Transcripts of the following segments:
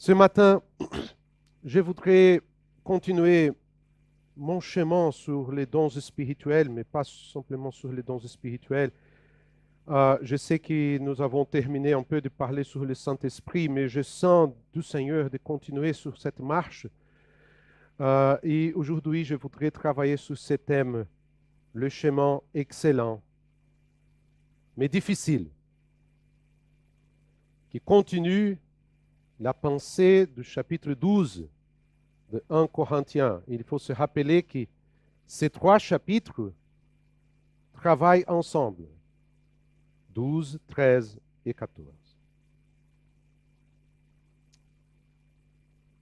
Ce matin, je voudrais continuer mon chemin sur les dons spirituels, mais pas simplement sur les dons spirituels. Je sais que nous avons terminé un peu de parler sur le Saint-Esprit, mais je sens du Seigneur de continuer sur cette marche. Et aujourd'hui, je voudrais travailler sur ce thème, le chemin excellent, mais difficile, qui continue la pensée du chapitre 12 de 1 Corinthiens. Il faut se rappeler que ces trois chapitres travaillent ensemble, 12, 13 et 14.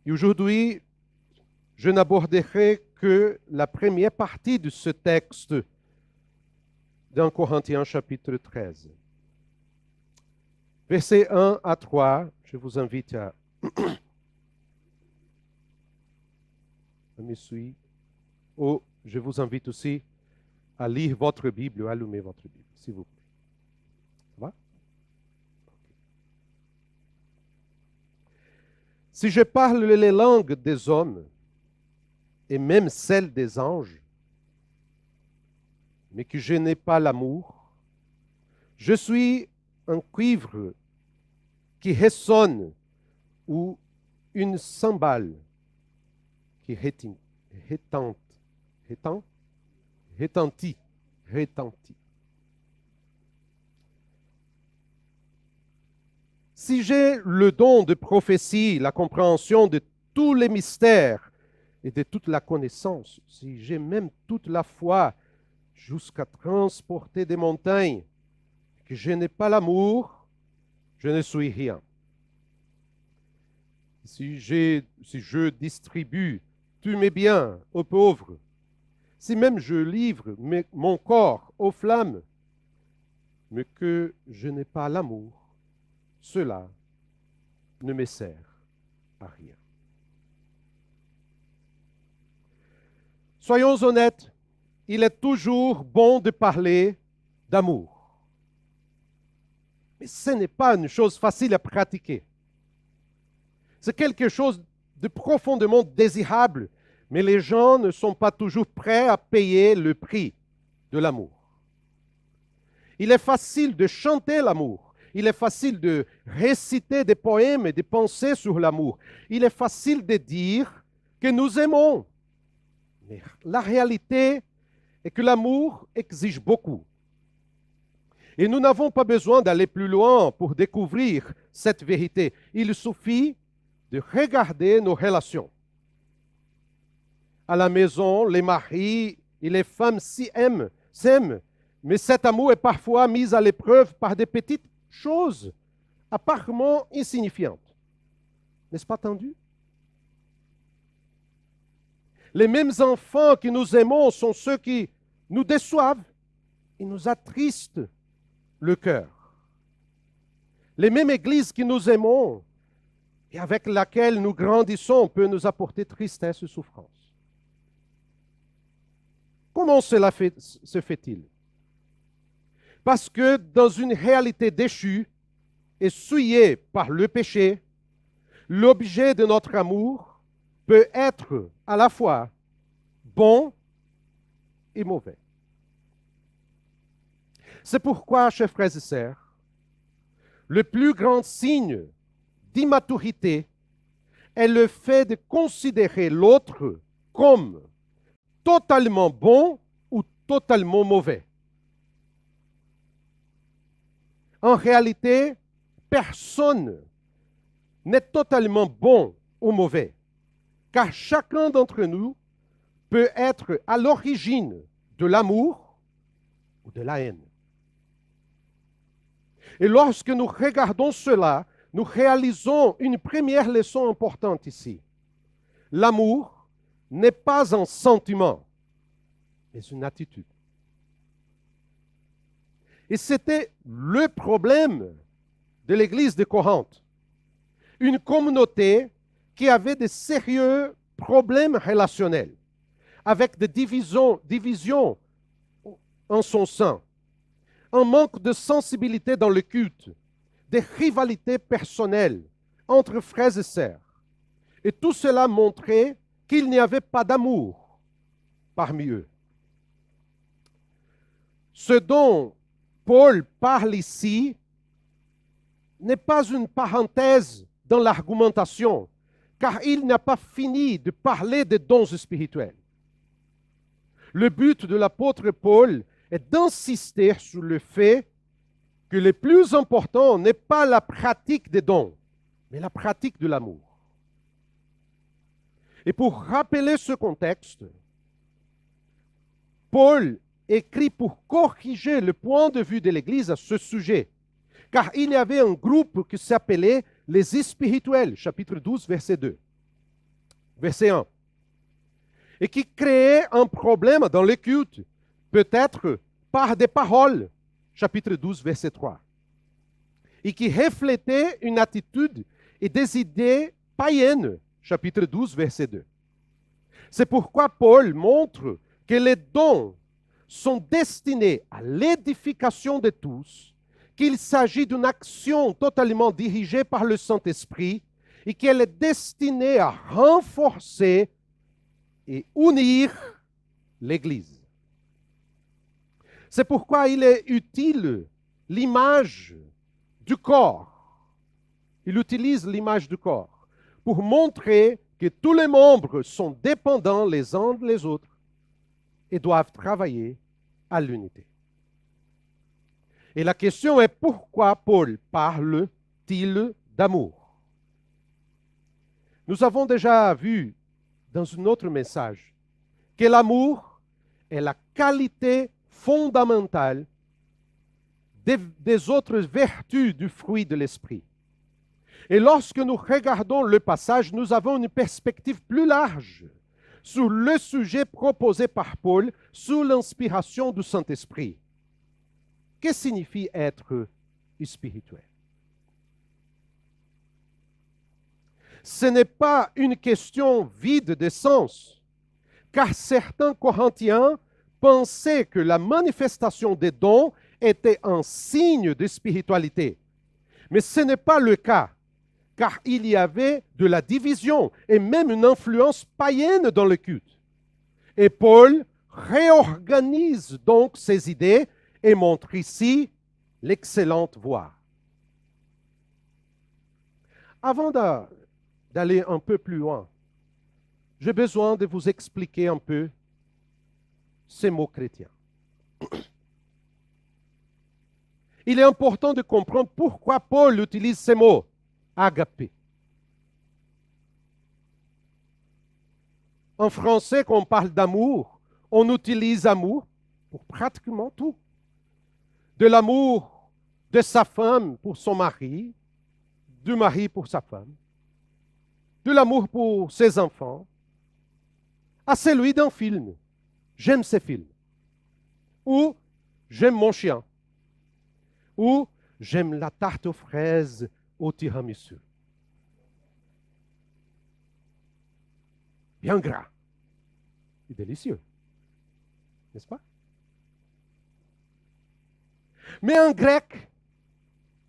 Et aujourd'hui, je n'aborderai que la première partie de ce texte d'un Corinthiens chapitre 13. Versets 1 à 3, je vous invite à me suivre. Ou je vous invite aussi à lire votre Bible, à allumer votre Bible, s'il vous plaît. Ça va? Si je parle les langues des hommes, et même celles des anges, mais que je n'ai pas l'amour, je suis un cuivre qui résonne ou une cymbale qui retentit. Si j'ai le don de prophétie, la compréhension de tous les mystères et de toute la connaissance, si j'ai même toute la foi jusqu'à transporter des montagnes, que je n'ai pas l'amour, je ne suis rien. Si je distribue tous mes biens aux pauvres, si même je livre mon corps aux flammes, mais que je n'ai pas l'amour, cela ne me sert à rien. Soyons honnêtes, il est toujours bon de parler d'amour. Mais ce n'est pas une chose facile à pratiquer. C'est quelque chose de profondément désirable, mais les gens ne sont pas toujours prêts à payer le prix de l'amour. Il est facile de chanter l'amour. Il est facile de réciter des poèmes et de penser sur l'amour. Il est facile de dire que nous aimons. Mais la réalité est que l'amour exige beaucoup. Et nous n'avons pas besoin d'aller plus loin pour découvrir cette vérité. Il suffit de regarder nos relations. À la maison, les maris et les femmes s'aiment, mais cet amour est parfois mis à l'épreuve par des petites choses apparemment insignifiantes. N'est-ce pas entendu? Les mêmes enfants que nous aimons sont ceux qui nous déçoivent et nous attristent le cœur. Les mêmes églises que nous aimons et avec laquelle nous grandissons peut nous apporter tristesse et souffrance. Comment cela se fait-il? Parce que dans une réalité déchue et souillée par le péché, l'objet de notre amour peut être à la fois bon et mauvais. C'est pourquoi, chers frères et sœurs, le plus grand signe d'immaturité est le fait de considérer l'autre comme totalement bon ou totalement mauvais. En réalité, personne n'est totalement bon ou mauvais, car chacun d'entre nous peut être à l'origine de l'amour ou de la haine. Et lorsque nous regardons cela, nous réalisons une première leçon importante ici. L'amour n'est pas un sentiment, mais une attitude. Et c'était le problème de l'église de Corinthe. Une communauté qui avait de sérieux problèmes relationnels, avec des divisions en son sein, un manque de sensibilité dans le culte, des rivalités personnelles entre frères et sœurs. Et tout cela montrait qu'il n'y avait pas d'amour parmi eux. Ce dont Paul parle ici n'est pas une parenthèse dans l'argumentation, car il n'a pas fini de parler des dons spirituels. Le but de l'apôtre Paul est d'insister sur le fait que le plus important n'est pas la pratique des dons, mais la pratique de l'amour. Et pour rappeler ce contexte, Paul écrit pour corriger le point de vue de l'Église à ce sujet, car il y avait un groupe qui s'appelait les spirituels, chapitre 12, verset 2, verset 1, et qui créait un problème dans le culte, peut-être par des paroles, chapitre 12, verset 3, et qui reflétait une attitude et des idées païennes, chapitre 12, verset 2. C'est pourquoi Paul montre que les dons sont destinés à l'édification de tous, qu'il s'agit d'une action totalement dirigée par le Saint-Esprit et qu'elle est destinée à renforcer et unir l'Église. C'est pourquoi il est utile l'image du corps. Il utilise l'image du corps pour montrer que tous les membres sont dépendants les uns des autres et doivent travailler à l'unité. Et la question est pourquoi Paul parle-t-il d'amour? Nous avons déjà vu dans un autre message que l'amour est la qualité fondamentale des autres vertus du fruit de l'esprit. Et lorsque nous regardons le passage, nous avons une perspective plus large sur le sujet proposé par Paul sous l'inspiration du Saint-Esprit. Que signifie être spirituel? Ce n'est pas une question vide de sens, car certains Corinthiens pensaient que la manifestation des dons était un signe de spiritualité. Mais ce n'est pas le cas, car il y avait de la division et même une influence païenne dans le culte. Et Paul réorganise donc ses idées et montre ici l'excellente voie. Avant d'aller un peu plus loin, j'ai besoin de vous expliquer un peu ces mots chrétiens. Il est important de comprendre pourquoi Paul utilise ces mots, agapé. En français, quand on parle d'amour, on utilise amour pour pratiquement tout. De l'amour de sa femme pour son mari, du mari pour sa femme, de l'amour pour ses enfants, à celui d'un film. J'aime ces films. Ou j'aime mon chien. Ou j'aime la tarte aux fraises au tiramisu. Bien gras et délicieux, n'est-ce pas? Mais en grec,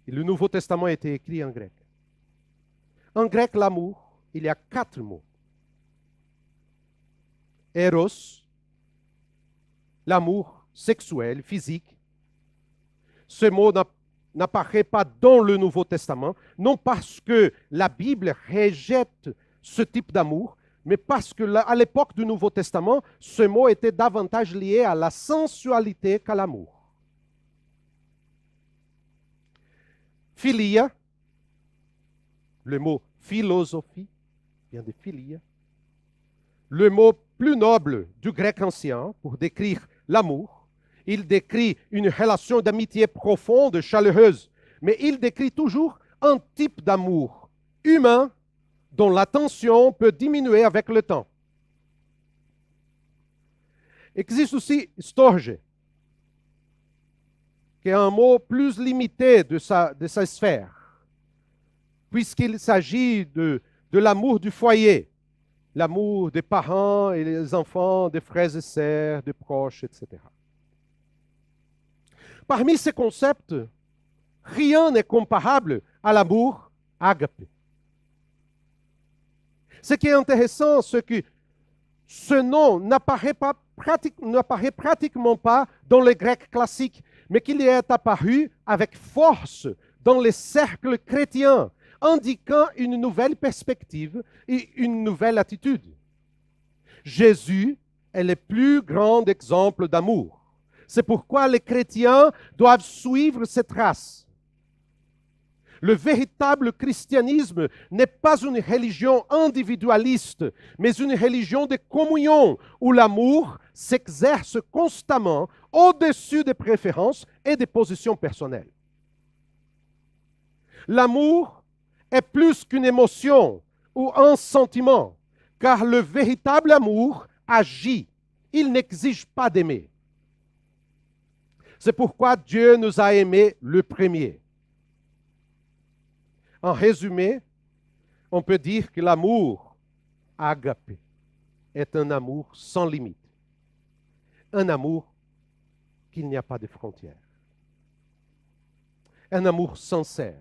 et le Nouveau Testament a été écrit en grec. En grec, l'amour, il y a 4 mots. Eros, l'amour sexuel, physique. Ce mot n'apparaît pas dans le Nouveau Testament, non parce que la Bible rejette ce type d'amour, mais parce qu'à l'époque du Nouveau Testament, ce mot était davantage lié à la sensualité qu'à l'amour. Philia, le mot philosophie vient de philia. Le mot plus noble du grec ancien pour décrire l'amour. Il décrit une relation d'amitié profonde, chaleureuse, mais il décrit toujours un type d'amour humain dont la tension peut diminuer avec le temps. Existe aussi storge, qui est un mot plus limité de sa sphère, puisqu'il s'agit de l'amour du foyer, l'amour des parents et des enfants, des frères et sœurs, des proches, etc. Parmi ces concepts, rien n'est comparable à l'amour agapé. Ce qui est intéressant, c'est que ce nom n'apparaît pratiquement pas dans le grec classique, mais qu'il est apparu avec force dans les cercles chrétiens, indiquant une nouvelle perspective et une nouvelle attitude. Jésus est le plus grand exemple d'amour. C'est pourquoi les chrétiens doivent suivre cette trace. Le véritable christianisme n'est pas une religion individualiste, mais une religion de communion où l'amour s'exerce constamment au-dessus des préférences et des positions personnelles. L'amour est plus qu'une émotion ou un sentiment, car le véritable amour agit. Il n'exige pas d'aimer. C'est pourquoi Dieu nous a aimés le premier. En résumé, on peut dire que l'amour agapé est un amour sans limite. Un amour qu'il n'y a pas de frontières. Un amour sincère,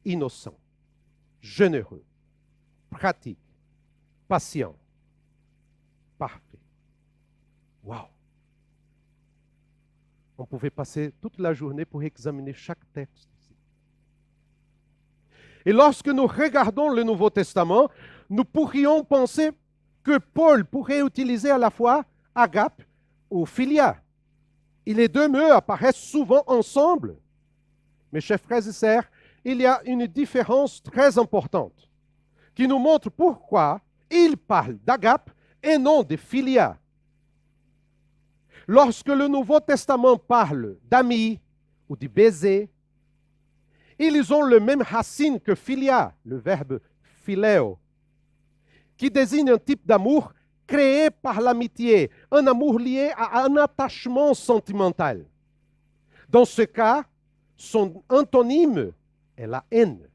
innocent, généreux, pratique, patient, parfait. Wow! On pouvait passer toute la journée pour examiner chaque texte. Et lorsque nous regardons le Nouveau Testament, nous pourrions penser que Paul pourrait utiliser à la fois agape ou philia. Et les deux mots apparaissent souvent ensemble. Mes chers frères et sœurs, il y a une différence très importante qui nous montre pourquoi il parle d'agape et non de philia. Lorsque le Nouveau Testament parle d'amis ou de baiser, ils ont le même racine que philia, le verbe philéo, qui désigne un type d'amour créé par l'amitié, un amour lié à un attachement sentimental. Dans ce cas, son antonyme est la haine.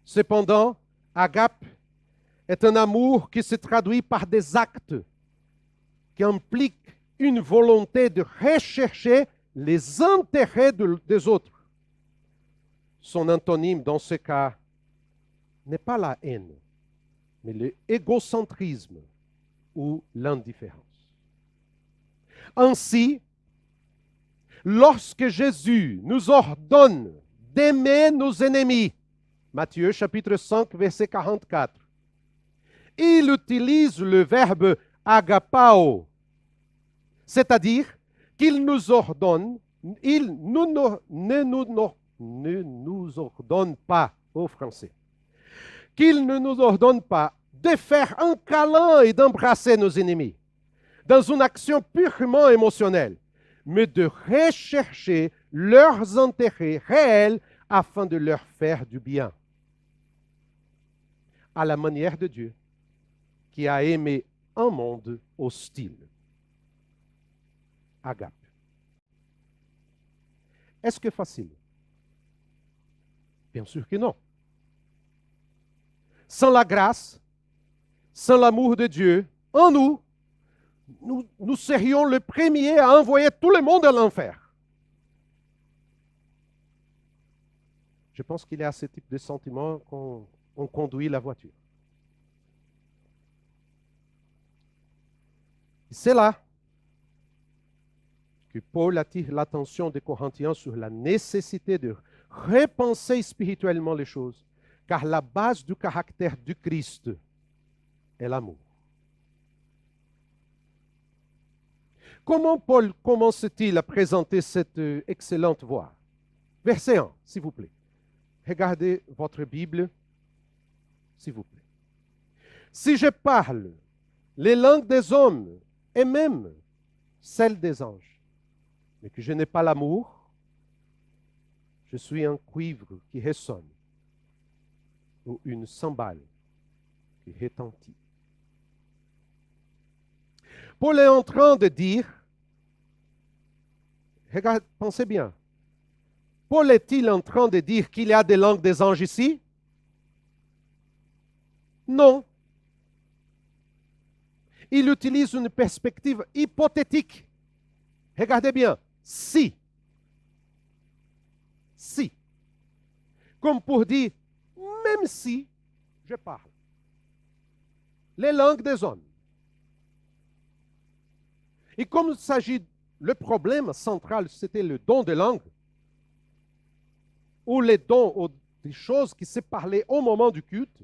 Cependant, agape est un amour qui se traduit par des actes qui impliquent une volonté de rechercher les intérêts des autres. Son antonyme dans ce cas n'est pas la haine, mais l'égocentrisme ou l'indifférence. Ainsi, lorsque Jésus nous ordonne d'aimer nos ennemis, Matthieu chapitre 5, verset 44, il utilise le verbe agapao, c'est-à-dire qu'il nous ordonne, ne nous ordonne pas, au français, qu'il ne nous ordonne pas de faire un câlin et d'embrasser nos ennemis, dans une action purement émotionnelle, mais de rechercher leurs intérêts réels afin de leur faire du bien. À la manière de Dieu, qui a aimé un monde hostile. Agape. Est-ce que facile? Bien sûr que non. Sans la grâce, sans l'amour de Dieu en nous, nous serions le premier à envoyer tout le monde à l'enfer. Je pense qu'il y a ce type de sentiment quand on conduit la voiture. C'est là que Paul attire l'attention des Corinthiens sur la nécessité de repenser spirituellement les choses, car la base du caractère du Christ est l'amour. Comment Paul commence-t-il à présenter cette excellente voie? Verset 1, s'il vous plaît. Regardez votre Bible, s'il vous plaît. Si je parle les langues des hommes et même celles des anges, mais que je n'ai pas l'amour, je suis un cuivre qui résonne ou une cymbale qui retentit. Paul est en train de dire, regarde, pensez bien, Paul est-il en train de dire qu'il y a des langues des anges ici? Non. Il utilise une perspective hypothétique. Regardez bien, si. Si. Comme pour dire, même si je parle les langues des hommes. Et comme il s'agit, le problème central, c'était le don de langue, ou les dons, ou des choses qui se parlaient au moment du culte,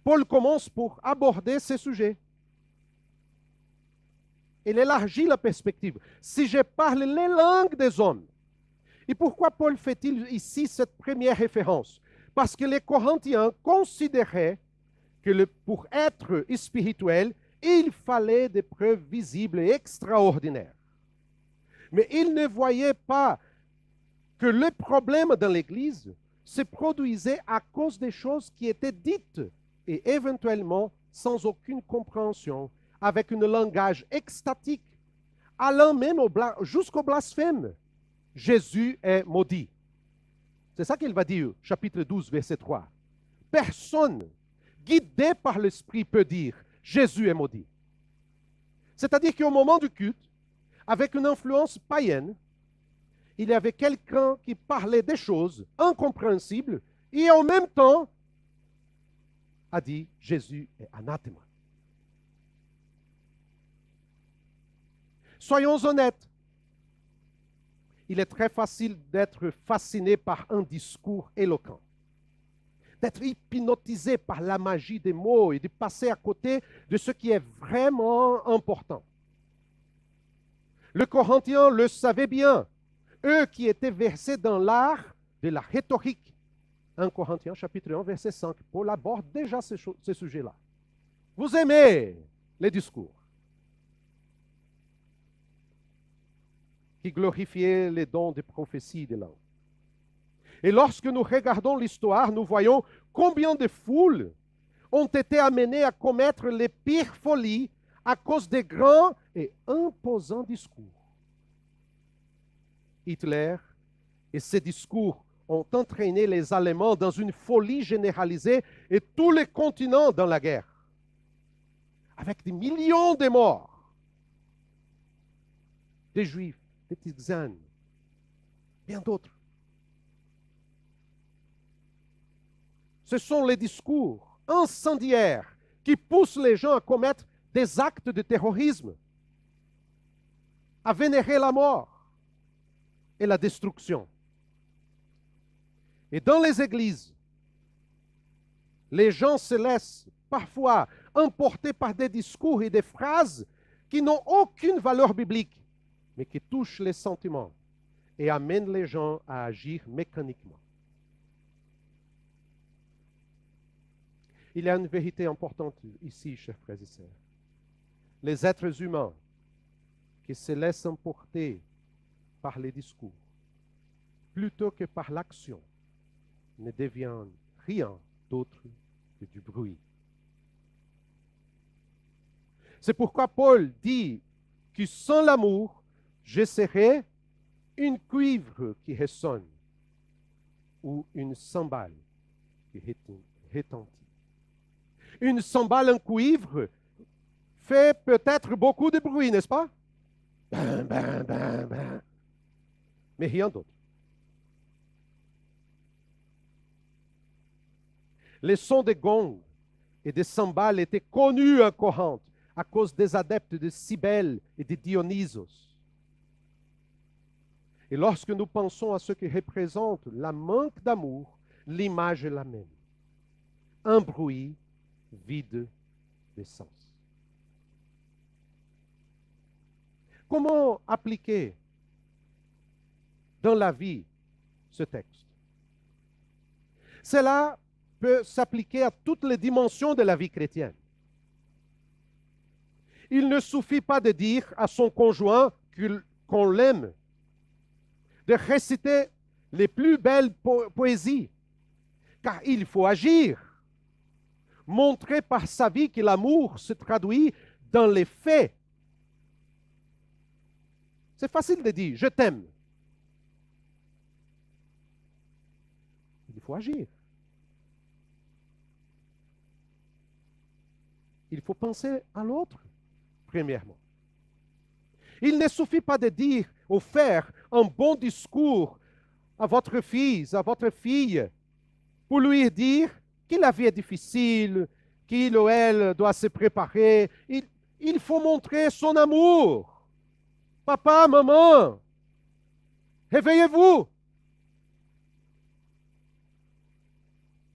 Paul commence pour aborder ces sujets. Il élargit la perspective. Si je parle les langues des hommes, et pourquoi Paul fait-il ici cette première référence? Parce que les Corinthiens considéraient que pour être spirituel, il fallait des preuves visibles et extraordinaires. Mais ils ne voyaient pas que le problème dans l'Église se produisait à cause des choses qui étaient dites et éventuellement sans aucune compréhension, avec un langage extatique, allant même jusqu'au blasphème. Jésus est maudit. C'est ça qu'il va dire, chapitre 12, verset 3. Personne guidé par l'Esprit peut dire Jésus est maudit. C'est-à-dire qu'au moment du culte, avec une influence païenne, il y avait quelqu'un qui parlait des choses incompréhensibles et en même temps a dit Jésus est anathème. Soyons honnêtes. Il est très facile d'être fasciné par un discours éloquent, d'être hypnotisé par la magie des mots et de passer à côté de ce qui est vraiment important. Les Corinthiens le savaient bien, eux qui étaient versés dans l'art de la rhétorique. 1 Corinthiens chapitre 1, verset 5. Paul aborde déjà ce sujet-là. Vous aimez les discours qui glorifiaient les dons de prophétie de langue. Et lorsque nous regardons l'histoire, nous voyons combien de foules ont été amenées à commettre les pires folies à cause des grands et imposants discours. Hitler et ses discours ont entraîné les Allemands dans une folie généralisée et tous les continents dans la guerre, avec des millions de morts, des Juifs, des Tisanes, bien d'autres. Ce sont les discours incendiaires qui poussent les gens à commettre des actes de terrorisme, à vénérer la mort et la destruction. Et dans les églises, les gens se laissent parfois emporter par des discours et des phrases qui n'ont aucune valeur biblique, mais qui touchent les sentiments et amènent les gens à agir mécaniquement. Il y a une vérité importante ici, chers frères et sœurs. Les êtres humains qui se laissent emporter par les discours, plutôt que par l'action, ne deviennent rien d'autre que du bruit. C'est pourquoi Paul dit que sans l'amour, je serai une cuivre qui résonne ou une cymbale qui retentit. Une cymbale en cuivre fait peut-être beaucoup de bruit, n'est-ce pas? Ben, ben, ben, ben. Mais rien d'autre. Les sons des gongs et des cymbales étaient connus à Corinthe à cause des adeptes de Cybèle et de Dionysos. Et lorsque nous pensons à ce qui représente la manque d'amour, l'image est la même. Un bruit vide de sens. Comment appliquer dans la vie ce texte? Cela peut s'appliquer à toutes les dimensions de la vie chrétienne. Il ne suffit pas de dire à son conjoint qu'on l'aime, de réciter les plus belles poésies, car il faut agir, montrer par sa vie que l'amour se traduit dans les faits. C'est facile de dire « je t'aime ». Il faut agir. Il faut penser à l'autre, premièrement. Il ne suffit pas de dire ou faire un bon discours à votre fils, à votre fille, pour lui dire que la vie est difficile, qu'il ou elle doit se préparer. Il faut montrer son amour. Papa, maman, réveillez-vous.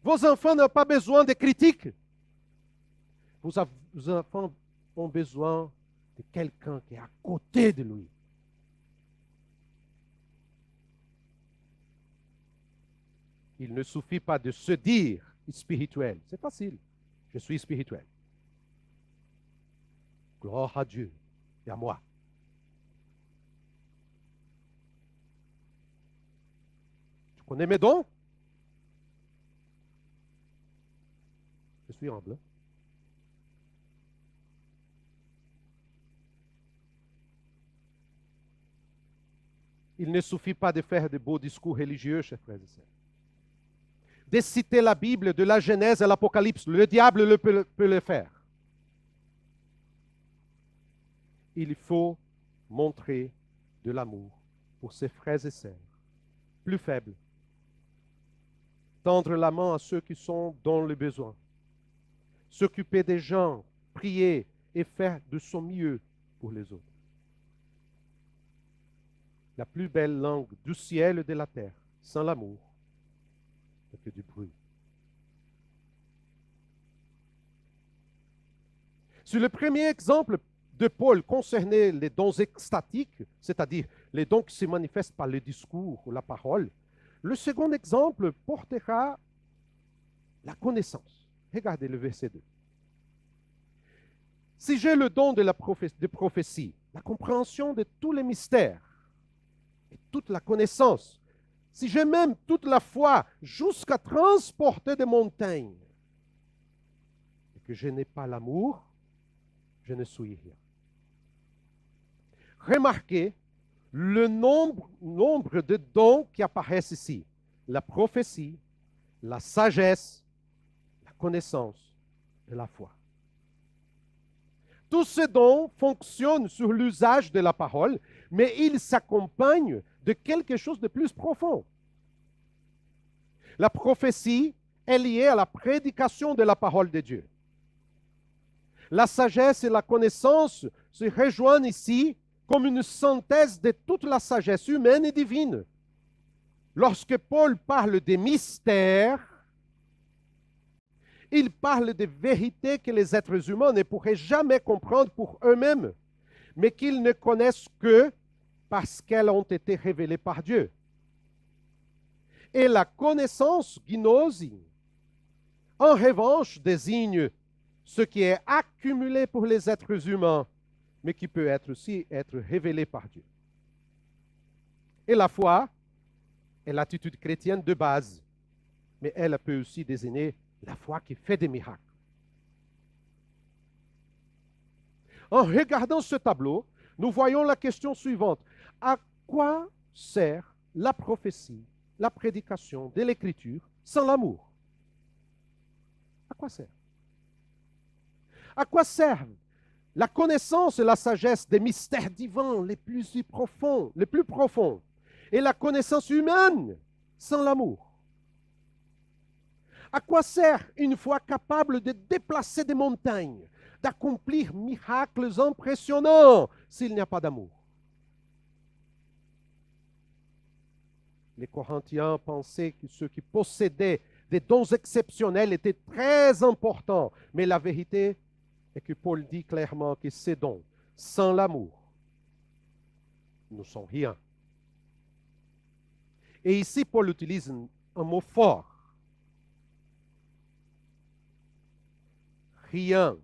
Vos enfants n'ont pas besoin de critiques. Vos enfants ont besoin de quelqu'un qui est à côté de lui. Il ne suffit pas de se dire spirituel. C'est facile. Je suis spirituel. Gloire à Dieu et à moi. Tu connais mes dons? Je suis humble. Il ne suffit pas de faire de beaux discours religieux, chers frères et sœurs. De citer la Bible de la Genèse à l'Apocalypse. Le diable peut le faire. Il faut montrer de l'amour pour ses frères et sœurs plus faibles. Tendre la main à ceux qui sont dans le besoin. S'occuper des gens, prier et faire de son mieux pour les autres. La plus belle langue du ciel et de la terre, sans l'amour, n'est que du bruit. Sur le premier exemple de Paul concernait les dons extatiques, c'est-à-dire les dons qui se manifestent par le discours ou la parole, le second exemple portera la connaissance. Regardez le verset 2. Si j'ai le don de prophétie, la compréhension de tous les mystères et toute la connaissance, si j'ai même toute la foi jusqu'à transporter des montagnes, et que je n'ai pas l'amour, je ne suis rien. Remarquez le nombre de dons qui apparaissent ici. La prophétie, la sagesse, la connaissance et la foi. Tous ces dons fonctionnent sur l'usage de la parole, mais ils s'accompagnent de quelque chose de plus profond. La prophétie est liée à la prédication de la parole de Dieu. La sagesse et la connaissance se rejoignent ici comme une synthèse de toute la sagesse humaine et divine. Lorsque Paul parle des mystères, il parle de vérités que les êtres humains ne pourraient jamais comprendre pour eux-mêmes, mais qu'ils ne connaissent que parce qu'elles ont été révélées par Dieu. Et la connaissance gnosie, en revanche, désigne ce qui est accumulé pour les êtres humains, mais qui peut aussi être révélé par Dieu. Et la foi est l'attitude chrétienne de base, mais elle peut aussi désigner la foi qui fait des miracles. En regardant ce tableau, nous voyons la question suivante. À quoi sert la prophétie, la prédication de l'Écriture sans l'amour? À quoi sert? À quoi servent la connaissance et la sagesse des mystères divins les plus profonds, et la connaissance humaine sans l'amour? À quoi sert une foi capable de déplacer des montagnes, d'accomplir miracles impressionnants s'il n'y a pas d'amour? Les Corinthiens pensaient que ceux qui possédaient des dons exceptionnels étaient très importants, mais la vérité est que Paul dit clairement que ces dons, sans l'amour, ne sont rien. Et ici, Paul utilise un mot fort. Rien.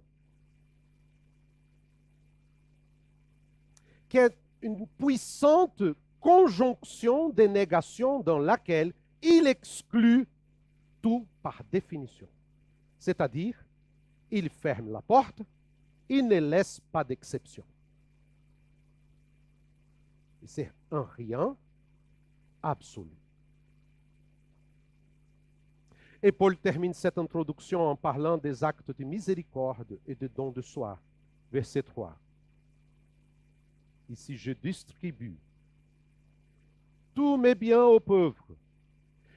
Qui est une puissante conjonction des négations dans laquelle il exclut tout par définition. C'est-à-dire, il ferme la porte, il ne laisse pas d'exception. C'est un rien absolu. Et Paul termine cette introduction en parlant des actes de miséricorde et de don de soi. Verset 3. Ici, je distribue tous mes biens aux pauvres.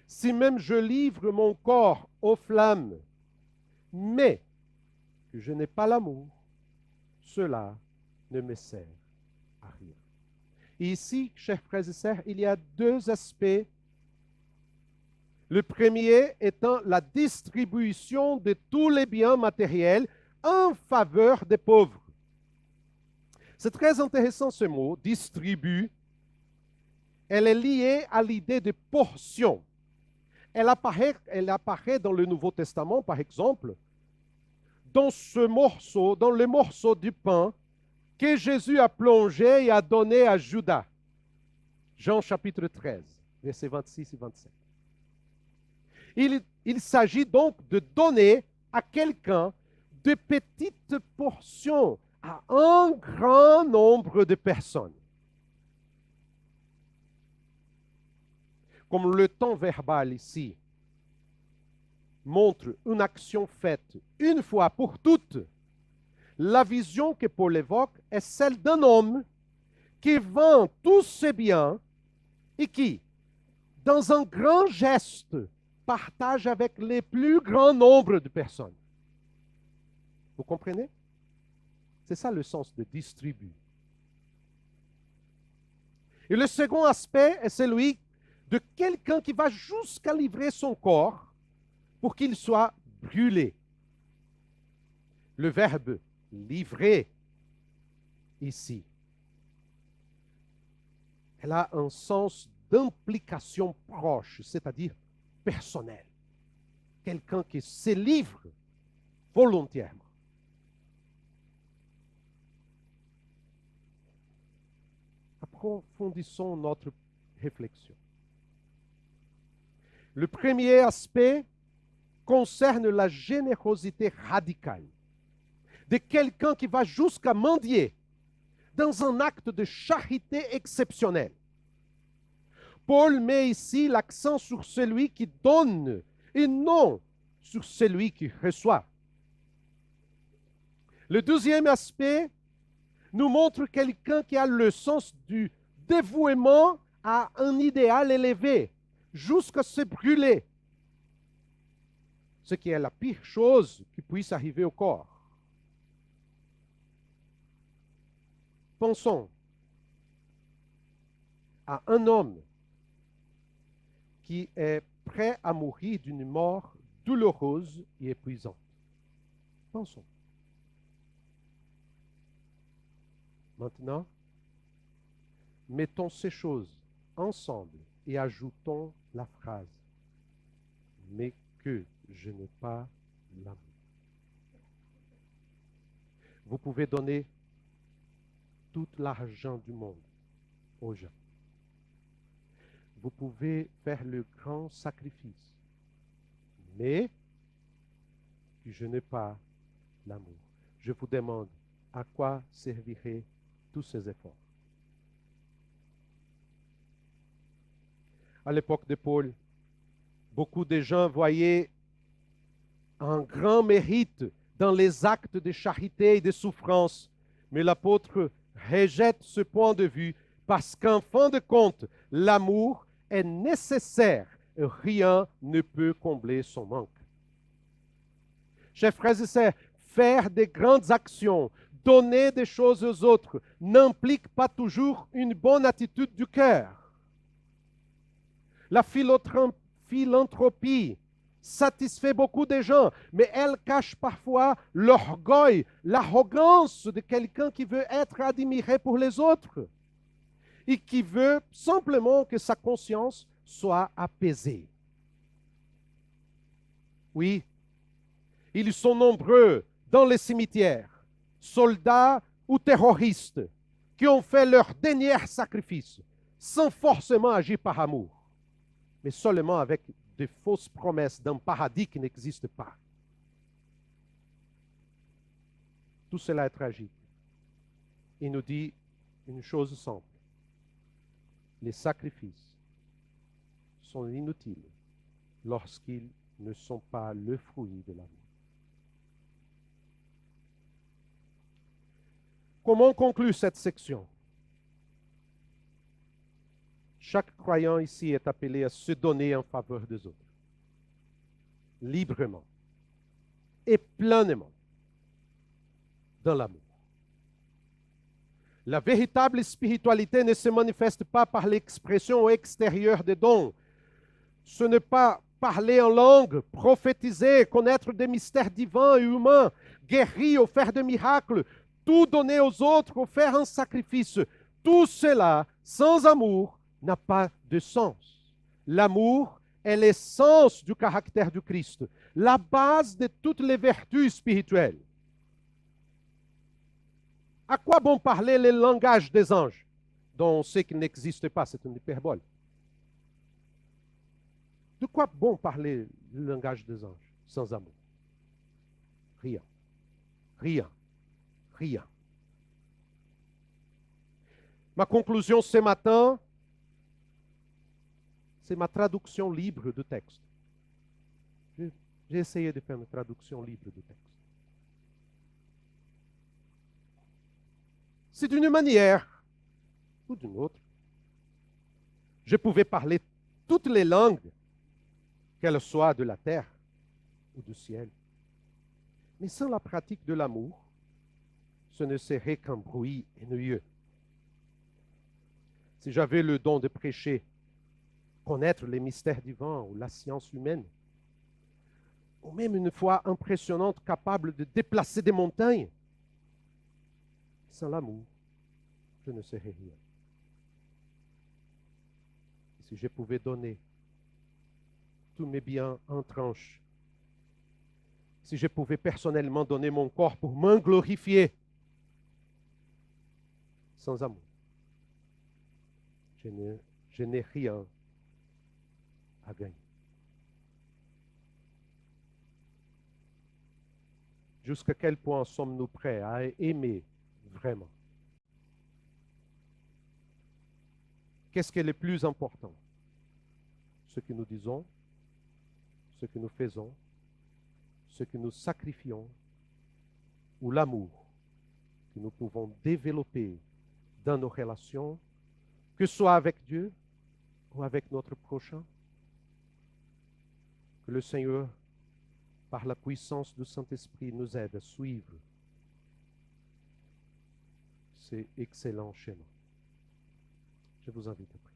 Si même je livre mon corps aux flammes, mais que je n'ai pas l'amour, cela ne me sert à rien. Et ici, chers frères et sœurs, il y a deux aspects. Le premier étant la distribution de tous les biens matériels en faveur des pauvres. C'est très intéressant ce mot, distribue. Elle est liée à l'idée de portion. Elle apparaît dans le Nouveau Testament, par exemple, dans le morceau du pain que Jésus a plongé et a donné à Judas. Jean chapitre 13, versets 26 et 27. Il s'agit donc de donner à quelqu'un de petites portions à un grand nombre de personnes. Comme le temps verbal ici montre une action faite une fois pour toutes, la vision que Paul évoque est celle d'un homme qui vend tous ses biens et qui, dans un grand geste, partage avec les plus grands nombres de personnes. Vous comprenez? C'est ça le sens de distribuer. Et le second aspect est celui de quelqu'un qui va jusqu'à livrer son corps pour qu'il soit brûlé. Le verbe livrer ici, elle a un sens d'implication proche, c'est-à-dire personnel. Quelqu'un qui se livre volontairement. Approfondissons notre réflexion. Le premier aspect concerne la générosité radicale de quelqu'un qui va jusqu'à mendier dans un acte de charité exceptionnel. Paul met ici l'accent sur celui qui donne et non sur celui qui reçoit. Le deuxième aspect nous montre quelqu'un qui a le sens du dévouement à un idéal élevé, jusqu'à se brûler, ce qui est la pire chose qui puisse arriver au corps. Pensons à un homme qui est prêt à mourir d'une mort douloureuse et épuisante. Pensons. Maintenant, mettons ces choses ensemble et ajoutons la phrase « mais que je n'ai pas l'amour ». Vous pouvez donner tout l'argent du monde aux gens. Vous pouvez faire le grand sacrifice, mais que je n'ai pas l'amour. Je vous demande, à quoi serviraient tous ces efforts? À l'époque de Paul, beaucoup de gens voyaient un grand mérite dans les actes de charité et de souffrance, mais l'apôtre rejette ce point de vue parce qu'en fin de compte, l'amour est nécessaire et rien ne peut combler son manque. Chers frères et sœurs, faire de grandes actions, donner des choses aux autres, n'implique pas toujours une bonne attitude du cœur. La philanthropie satisfait beaucoup de gens, mais elle cache parfois l'orgueil, l'arrogance de quelqu'un qui veut être admiré pour les autres et qui veut simplement que sa conscience soit apaisée. Oui, ils sont nombreux dans les cimetières, soldats ou terroristes, qui ont fait leur dernier sacrifice sans forcément agir par amour, mais seulement avec de fausses promesses d'un paradis qui n'existe pas. Tout cela est tragique. Il nous dit une chose simple. Les sacrifices sont inutiles lorsqu'ils ne sont pas le fruit de l'amour. Comment conclure cette section? chaque croyant ici est appelé à se donner en faveur des autres, librement et pleinement, dans l'amour. La véritable spiritualité ne se manifeste pas par l'expression extérieure des dons. Ce n'est pas parler en langue, prophétiser, connaître des mystères divins et humains, guérir ou faire des miracles, tout donner aux autres ou faire un sacrifice. Tout cela, sans amour, n'a pas de sens. L'amour est l'essence du caractère du Christ, la base de toutes les vertus spirituelles. À quoi bon parler le langage des anges, dont on sait qu'il n'existe pas, c'est une hyperbole? De quoi bon parler le langage des anges sans amour? Rien, rien, rien. Ma conclusion ce matin, c'est ma traduction libre du texte. J'ai essayé de faire une traduction libre du texte. C'est d'une manière ou d'une autre. Je pouvais parler toutes les langues, qu'elles soient de la terre ou du ciel. Mais sans la pratique de l'amour, ce ne serait qu'un bruit ennuyeux. Si j'avais le don de prêcher, connaître les mystères divins ou la science humaine, ou même une foi impressionnante capable de déplacer des montagnes, sans l'amour, je ne serais rien. Si je pouvais donner tous mes biens en tranches, si je pouvais personnellement donner mon corps pour m'en glorifier, sans amour, je n'ai rien à gagner. Jusqu'à quel point sommes-nous prêts à aimer vraiment? Qu'est-ce qui est le plus important? Ce que nous disons, ce que nous faisons, ce que nous sacrifions, ou l'amour que nous pouvons développer dans nos relations, que ce soit avec Dieu ou avec notre prochain? Que le Seigneur, par la puissance du Saint-Esprit, nous aide à suivre ces excellents schémas. Je vous invite à prier.